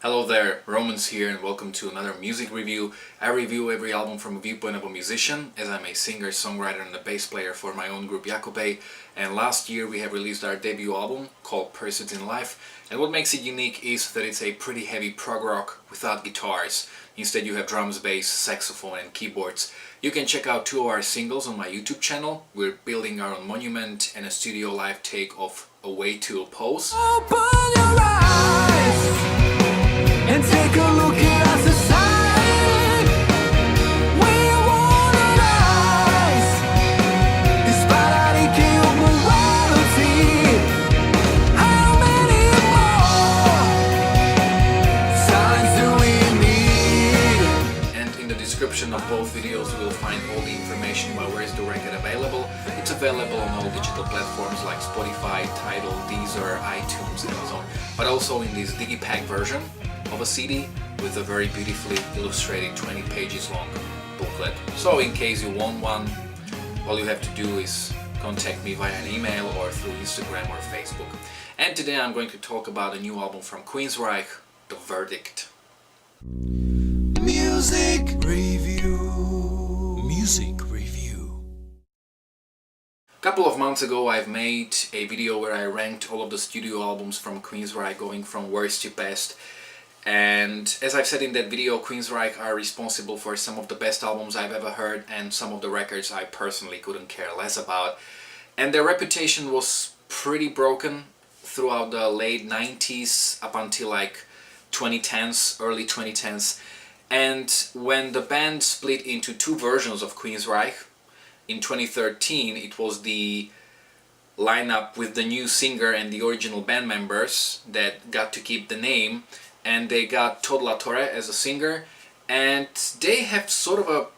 Hello there, Romans here, and welcome to another music review. I review every album from a viewpoint of a musician, as I'm a singer, songwriter and a bass player for my own group Jakobe. And last year we have released our debut album called Pursuit in Life. And what makes it unique is that it's a pretty heavy prog rock without guitars. Instead you have drums, bass, saxophone and keyboards. You can check out two of our singles on my YouTube channel. We're building our own monument and a studio live take of A Way to Oppose. Open your eyes and take a look at our society. We wanna rise despite our decay of morality. How many more signs do we need? And in the description of both videos you will find all the information about where is the record available. It's available on all digital platforms like Spotify, Tidal, Deezer, iTunes, Amazon, but also in this digipack version of a CD with a very beautifully illustrated 20 pages long booklet. So in case you want one, all you have to do is contact me via an email or through Instagram or Facebook. And today I'm going to talk about a new album from Queensryche, The Verdict. Music review. Music review. A couple of months ago I've made a video where I ranked all of the studio albums from Queensryche going from worst to best. And as I've said in that video, Queensryche are responsible for some of the best albums I've ever heard and some of the records I personally couldn't care less about. And their reputation was pretty broken throughout the late 90s up until like 2010s, early 2010s. And when the band split into two versions of Queensryche, in 2013 it was the lineup with the new singer and the original band members that got to keep the name. And they got Todd La Torre as a singer, and they have sort of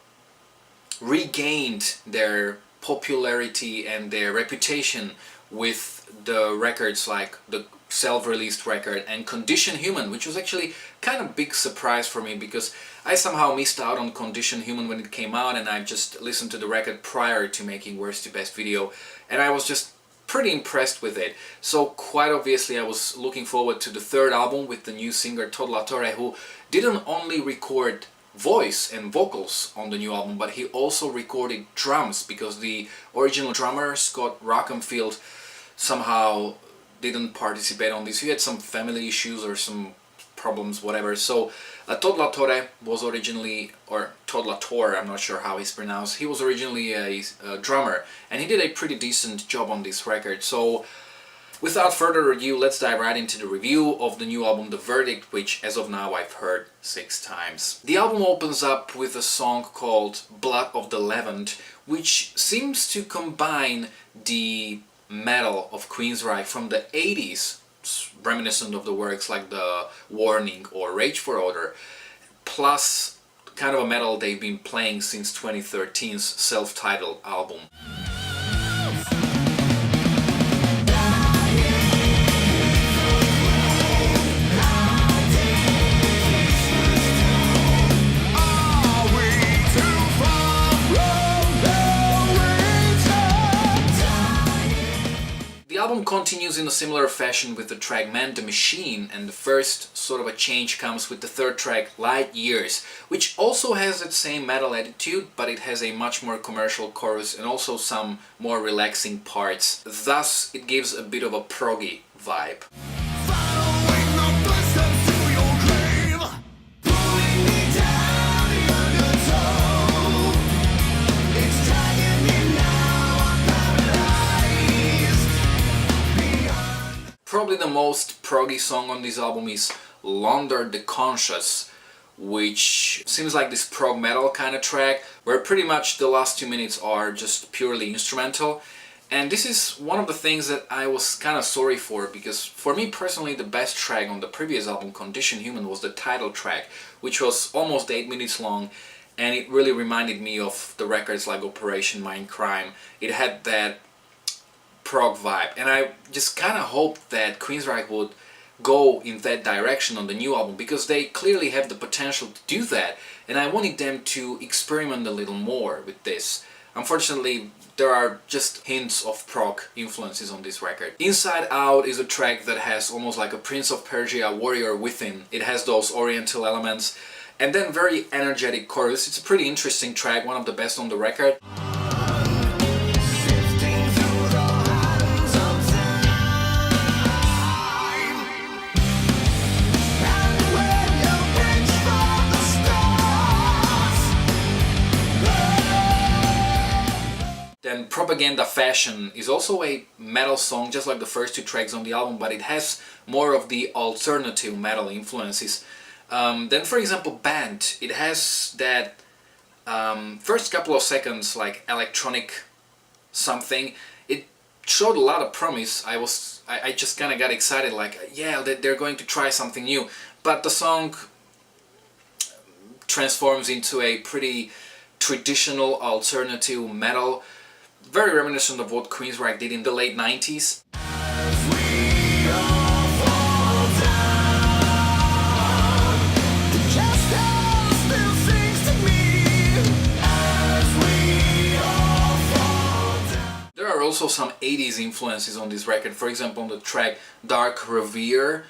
regained their popularity and their reputation with the records like the self-released record and Condition Human, which was actually kind of a big surprise for me because I somehow missed out on Condition Human when it came out, and I just listened to the record prior to making Worst to Best video, and I was just pretty impressed with it. So quite obviously I was looking forward to the third album with the new singer Todd La Torre, who didn't only record voice and vocals on the new album, but he also recorded drums because the original drummer Scott Rockenfield somehow didn't participate on this. He had some family issues or some problems, whatever. So Todd La Torre was originally, or Todd La Torre, I'm not sure how he's pronounced, he was originally a drummer, and he did a pretty decent job on this record. So without further ado, let's dive right into the review of the new album The Verdict, which as of now I've heard 6 times. The album opens up with a song called Blood of the Levant, which seems to combine the metal of Queensryche from the 80s, reminiscent of the works like The Warning or Rage for Order, plus kind of a metal they've been playing since 2013's self-titled album. The album continues in a similar fashion with the track Man the Machine, and the first sort of a change comes with the third track Light Years, which also has that same metal attitude, but it has a much more commercial chorus and also some more relaxing parts. Thus it gives a bit of a proggy vibe. Probably the most proggy song on this album is Launder the Conscious, which seems like this prog metal kind of track, where pretty much the last 2 minutes are just purely instrumental. And this is one of the things that I was kind of sorry for, because for me personally the best track on the previous album, Condition Human, was the title track, which was almost 8 minutes long, and it really reminded me of the records like Operation Mindcrime. It had that prog vibe, and I just kind of hoped that Queensryche would go in that direction on the new album, because they clearly have the potential to do that, and I wanted them to experiment a little more with this. Unfortunately, there are just hints of prog influences on this record. Inside Out is a track that has almost like a Prince of Persia warrior within. It has those oriental elements and then very energetic chorus. It's a pretty interesting track, one of the best on the record. Then Propaganda Fashion is also a metal song, just like the first two tracks on the album, but it has more of the alternative metal influences. Then for example Band, it has that first couple of seconds like electronic something. It showed a lot of promise. I just kind of got excited, like yeah, they're going to try something new, but the song transforms into a pretty traditional alternative metal, very reminiscent of what Queensryche did in the late 90s. There are also some 80s influences on this record, for example on the track Dark Revere,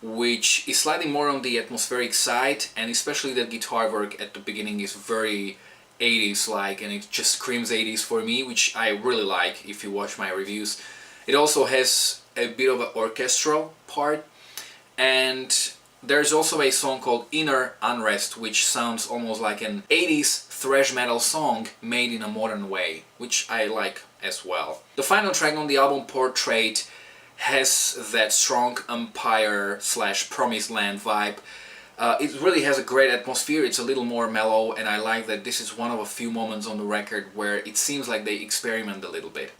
which is slightly more on the atmospheric side, and especially the guitar work at the beginning is very 80s like, and it just screams 80s for me, which I really like if you watch my reviews. It also has a bit of an orchestral part, and there's also a song called Inner Unrest, which sounds almost like an 80s thrash metal song made in a modern way, which I like as well. The final track on the album, Portrait, has that strong Empire / Promised Land vibe. It really has a great atmosphere. It's a little more mellow, and I like that this is one of a few moments on the record where it seems like they experiment a little bit.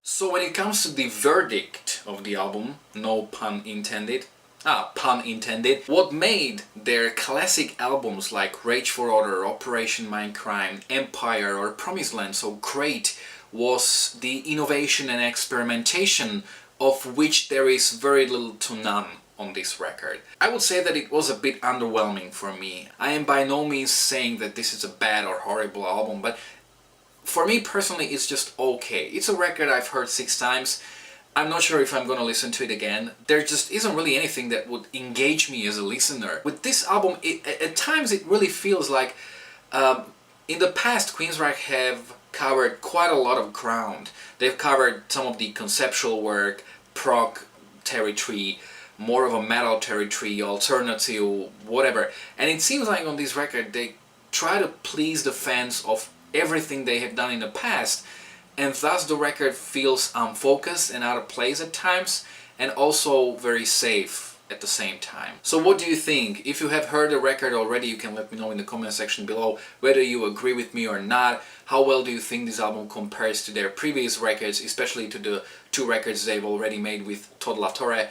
So when it comes to the verdict of the album, no pun intended, pun intended, what made their classic albums like Rage for Order, Operation Mindcrime, Empire or Promised Land so great was the innovation and experimentation, of which there is very little to none on this record. I would say that it was a bit underwhelming for me. I am by no means saying that this is a bad or horrible album, but for me personally it's just okay. It's a record I've heard 6 times. I'm not sure if I'm gonna listen to it again. There just isn't really anything that would engage me as a listener. With this album, at times it really feels like in the past Queensryche have covered quite a lot of ground. They've covered some of the conceptual work, prog territory, more of a metal territory, alternative, whatever. And it seems like on this record they try to please the fans of everything they have done in the past, and thus the record feels unfocused and out of place at times, and also very safe at the same time. So what do you think? If you have heard the record already, you can let me know in the comment section below whether you agree with me or not. How well do you think this album compares to their previous records, especially to the 2 records they've already made with Todd La Torre?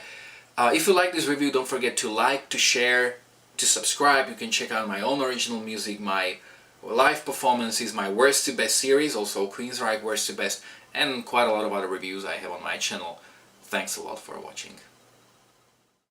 If you like this review, don't forget to like, to share, to subscribe. You can check out my own original music, my live performances, my worst to best series, also Queensryche worst to best, and quite a lot of other reviews I have on my channel. Thanks a lot for watching.